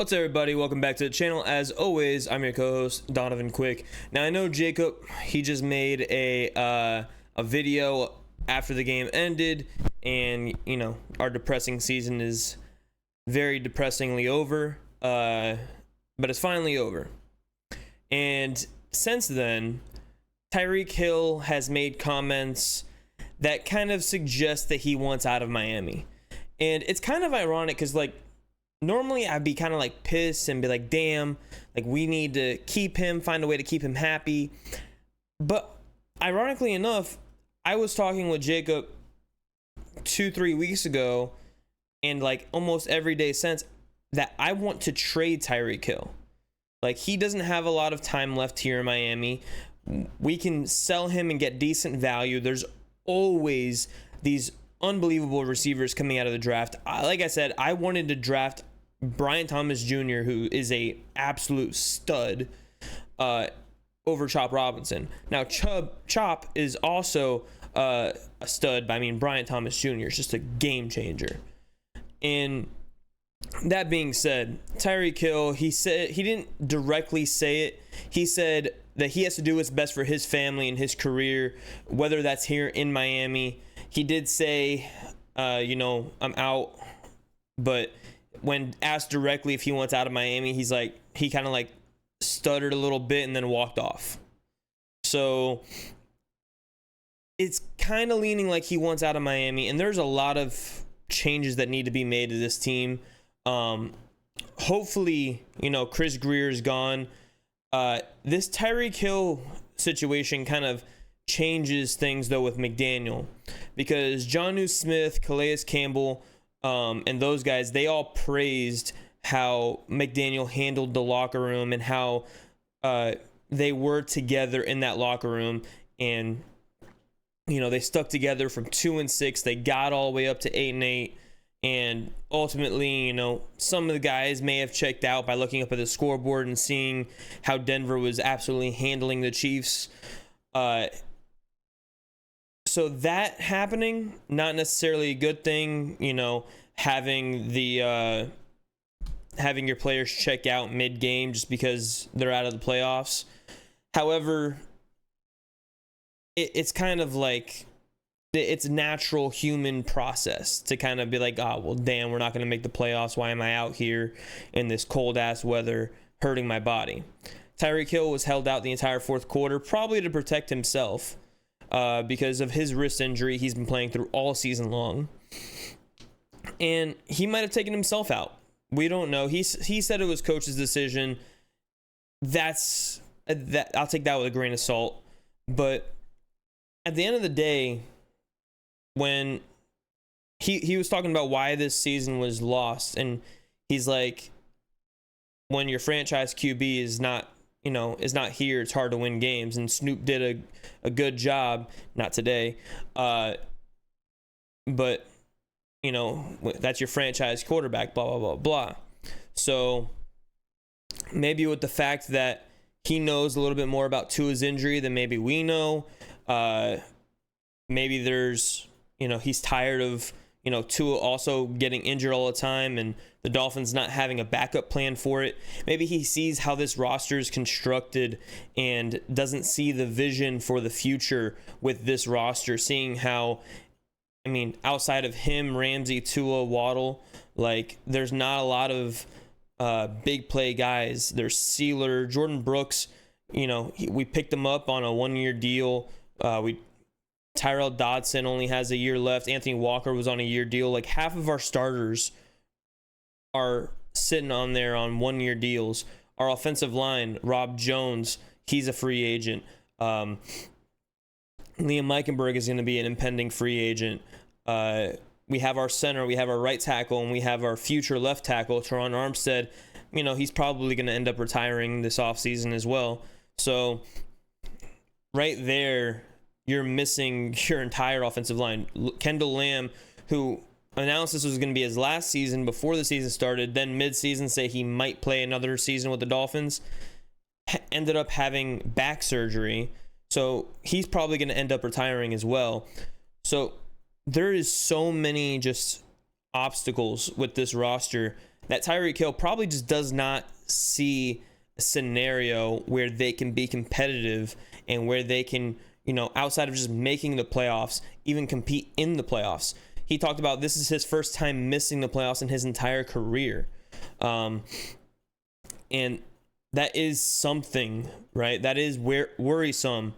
What's up, everybody? Welcome back to the channel. As always, I'm your co-host Donovan Quick. Now I know Jacob, he just made a video after the game ended, and you know our depressing season is very depressingly over, but it's finally over. And since then, Tyreek Hill has made comments that kind of suggest that he wants out of Miami, and it's kind of ironic because normally I'd be kind of pissed and be like, damn, we need to keep him, find a way to keep him happy. But ironically enough, I was talking with Jacob 2-3 weeks ago, and almost every day since, that I want to trade Tyreek Hill. He doesn't have a lot of time left here in Miami. We can sell him and get decent value. There's always these unbelievable receivers coming out of the draft. Like I said, I wanted to draft Brian Thomas Jr., who is a absolute stud, over Chop Robinson. Now, Chop is also a stud, but I mean, Brian Thomas Jr. is just a game changer. And that being said, Tyreek Hill, he said, he didn't directly say it. He said that he has to do what's best for his family and his career, whether that's here in Miami. He did say, I'm out, but when asked directly if he wants out of Miami, he kind of stuttered a little bit and then walked off. So it's kind of leaning like he wants out of Miami, and there's a lot of changes that need to be made to this team. Hopefully, Chris Greer is gone. This Tyreek Hill situation kind of changes things though with McDaniel, because Jonnu Smith, Calais Campbell, and those guys, they all praised how McDaniel handled the locker room and how they were together in that locker room. And, they stuck together from 2-6. They got all the way up to 8-8. And ultimately, some of the guys may have checked out by looking up at the scoreboard and seeing how Denver was absolutely handling the Chiefs. So that happening, not necessarily a good thing, having your players check out mid-game just because they're out of the playoffs. However, it's kind of it's natural human process to kind of be like, oh, well, damn, we're not going to make the playoffs. Why am I out here in this cold-ass weather hurting my body? Tyreek Hill was held out the entire fourth quarter, probably to protect himself, because of his wrist injury he's been playing through all season long. And he might have taken himself out. We don't know. He said it was coach's decision. I'll take that with a grain of salt. But at the end of the day, when he was talking about why this season was lost, and he's like, when your franchise QB is not here, it's hard to win games. And Snoop did a good job, not today, but that's your franchise quarterback, blah, blah, blah, blah. So maybe with the fact that he knows a little bit more about Tua's injury than maybe we know, maybe there's, he's tired of, Tua also getting injured all the time and the Dolphins not having a backup plan for it. Maybe he sees how this roster is constructed and doesn't see the vision for the future with this roster, seeing how, outside of him, Ramsey, Tua, Waddle, there's not a lot of big play guys. There's Sealer, Jordan Brooks, we picked him up on a 1-year deal. Tyrell Dodson only has a year left. Anthony Walker was on a year deal. Half of our starters are sitting on there on 1-year deals. Our offensive line, Rob Jones, he's a free agent. Liam Meichenberg is going to be an impending free agent. We have our center, we have our right tackle, and we have our future left tackle, Teron Armstead. He's probably going to end up retiring this offseason as well. So right there, you're missing your entire offensive line. Kendall Lamb, who announced this was going to be his last season before the season started, then mid-season say he might play another season with the Dolphins, ended up having back surgery. So he's probably going to end up retiring as well. So there is so many just obstacles with this roster that Tyreek Hill probably just does not see a scenario where they can be competitive and where they can, outside of just making the playoffs, even compete in the playoffs. He talked about this is his first time missing the playoffs in his entire career. And that is something, right? That is worrisome.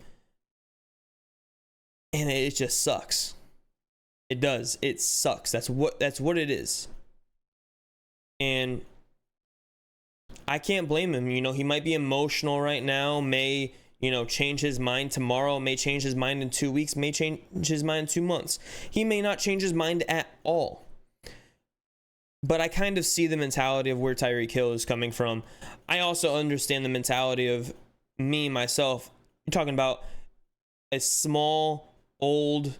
And it just sucks. It does. It sucks. That's what it is. And I can't blame him. He might be emotional right now, may, change his mind tomorrow, may change his mind in 2 weeks, may change his mind in 2 months. He may not change his mind at all. But I kind of see the mentality of where Tyreek Hill is coming from. I also understand the mentality of me, myself. You're talking about a small, old,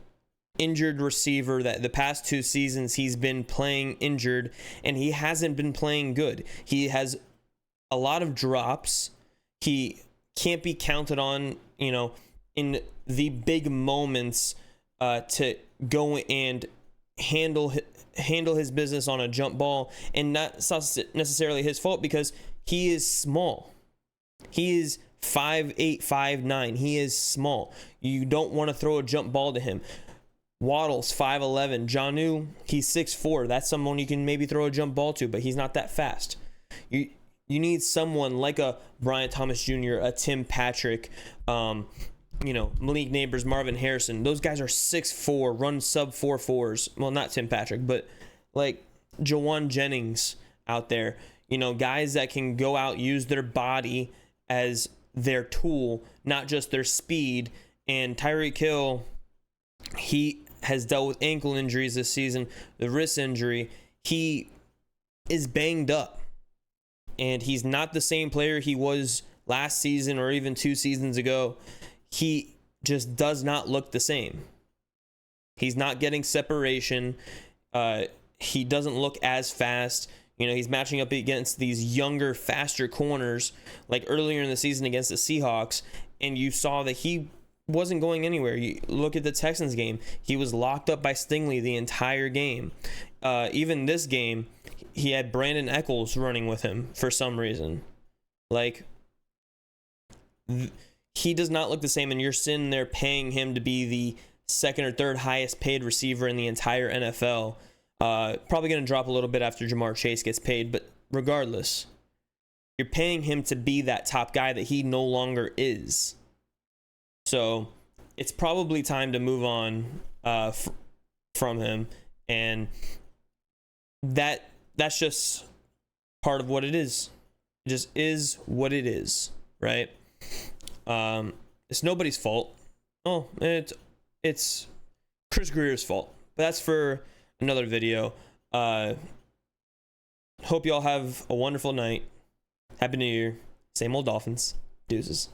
injured receiver that the past 2 seasons he's been playing injured, and he hasn't been playing good. He has a lot of drops. He can't be counted on, in the big moments to go and handle his business on a jump ball, and not necessarily his fault because he is small. He is 5'8", 5'9". He is small. You don't want to throw a jump ball to him. Waddle's 5'11". Jonnu, he's 6'4". That's someone you can maybe throw a jump ball to, but he's not that fast. You need someone like a Brian Thomas Jr., a Tim Patrick, Malik Neighbors, Marvin Harrison. Those guys are 6'4", run sub 4.4s. Well, not Tim Patrick, but like Jawan Jennings out there. Guys that can go out, use their body as their tool, not just their speed. And Tyreek Hill, he has dealt with ankle injuries this season, the wrist injury. He is banged up, and he's not the same player he was last season or even 2 seasons ago. He just does not look the same. He's not getting separation. He doesn't look as fast. He's matching up against these younger, faster corners like earlier in the season against the Seahawks, and you saw that he wasn't going anywhere. You look at the Texans game. He was locked up by Stingley the entire game. Even this game, he had Brandon Eccles running with him for some reason. He does not look the same, and you're sitting there paying him to be the second or third highest paid receiver in the entire NFL. Probably going to drop a little bit after Jamar Chase gets paid, but regardless, you're paying him to be that top guy that he no longer is. So it's probably time to move on from him, and that's just part of what it is. It just is what it is, right? It's nobody's fault. Oh, it's Chris Greer's fault. But that's for another video. Hope y'all have a wonderful night. Happy New Year. Same old Dolphins. Deuces.